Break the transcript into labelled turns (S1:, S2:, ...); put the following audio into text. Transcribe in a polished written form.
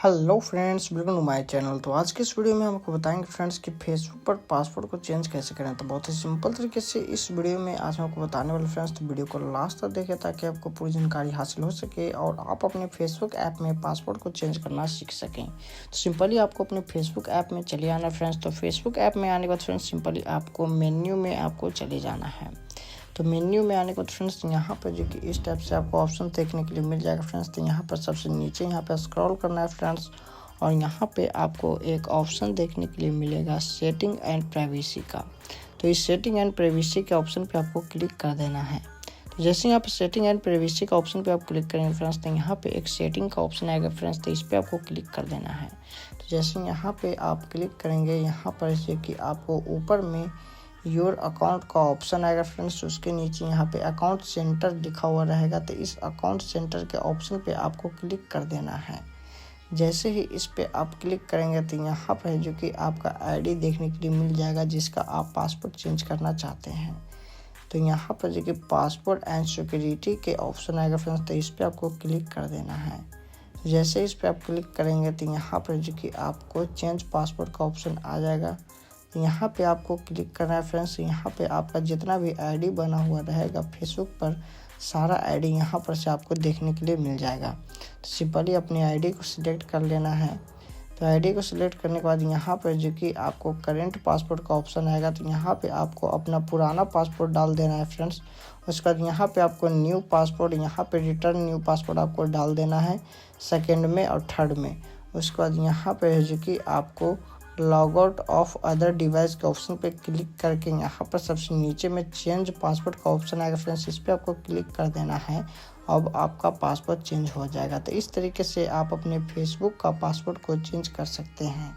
S1: Hello friends, welcome to my channel. तो आज के इस वीडियो में हम आपको बताएंगे फ्रेंड्स कि फेसबुक पर पासवर्ड को चेंज कैसे करें। तो बहुत ही सिंपल तरीके से इस वीडियो में आज हम आपको बताने वाले फ्रेंड्स। तो वीडियो को लास्ट तक देखें ताकि आपको पूरी जानकारी हासिल हो सके और आप अपने फेसबुक ऐप में पासवर्ड को चेंज करना सीख सकें। तो सिंपली आपको अपने फेसबुक ऐप में चले आना फ्रेंड्स। तो फेसबुक ऐप में आने के बाद फ्रेंड्स सिंपली आपको मेन्यू में आपको चले जाना है। तो मेन्यू में आने के बाद फ्रेंड्स यहाँ पर जो कि इस टाइप से आपको ऑप्शन देखने के लिए मिल जाएगा फ्रेंड्स। तो यहाँ पर सबसे नीचे यहाँ पर स्क्रॉल करना है फ्रेंड्स और यहाँ पे आपको एक ऑप्शन देखने के लिए मिलेगा सेटिंग एंड प्राइवेसी का। तो इस सेटिंग एंड प्राइवेसी के ऑप्शन पे आपको क्लिक कर देना है। तो जैसे यहाँ पे सेटिंग एंड प्राइवेसी का ऑप्शन पे आप क्लिक करेंगे फ्रेंड्स तो यहाँ पे एक सेटिंग का ऑप्शन आएगा फ्रेंड्स। तो इस पर आपको क्लिक कर देना है। तो जैसे यहाँ पे आप क्लिक करेंगे यहाँ पर जैसे कि आपको ऊपर में योर अकाउंट का ऑप्शन आएगा फ्रेंड्स। उसके नीचे यहाँ पे अकाउंट सेंटर लिखा हुआ रहेगा। तो इस अकाउंट सेंटर के ऑप्शन पे आपको क्लिक कर देना है। जैसे ही इस पे आप क्लिक करेंगे तो यहाँ पर जो कि आपका आईडी देखने के लिए मिल जाएगा जिसका आप पासवर्ड चेंज करना चाहते हैं। तो यहाँ पर जो कि पासवर्ड एंड सिक्योरिटी के ऑप्शन आएगा फ्रेंड्स। तो इस पे आपको क्लिक कर देना है। जैसे इस पे आप क्लिक करेंगे तो यहाँ पर जो कि आपको चेंज पासवर्ड का ऑप्शन आ जाएगा। यहाँ पे आपको क्लिक करना है फ्रेंड्स। यहाँ पे आपका जितना भी आईडी बना हुआ रहेगा फेसबुक पर सारा आईडी यहाँ पर से आपको देखने के लिए मिल जाएगा। तो सिंपली अपने आईडी को सिलेक्ट कर लेना है। तो आईडी को सिलेक्ट करने के बाद यहाँ पर जो कि आपको करेंट पासवर्ड का ऑप्शन आएगा। तो यहाँ पे आपको अपना पुराना पासवर्ड डाल देना है फ्रेंड्स। उसके बाद यहाँ पे आपको न्यू पासवर्ड यहाँ पे रिटर्न न्यू पासवर्ड आपको डाल देना है सेकेंड में और थर्ड में। उसके बाद यहाँ पे जो कि आपको log out of other device के ऑप्शन पे क्लिक करके यहाँ पर सबसे नीचे में चेंज पासवर्ड का ऑप्शन आएगा फ्रेंड्स। इस पर आपको क्लिक कर देना है। अब आपका पासवर्ड चेंज हो जाएगा। तो इस तरीके से आप अपने फेसबुक का पासवर्ड को चेंज कर सकते हैं।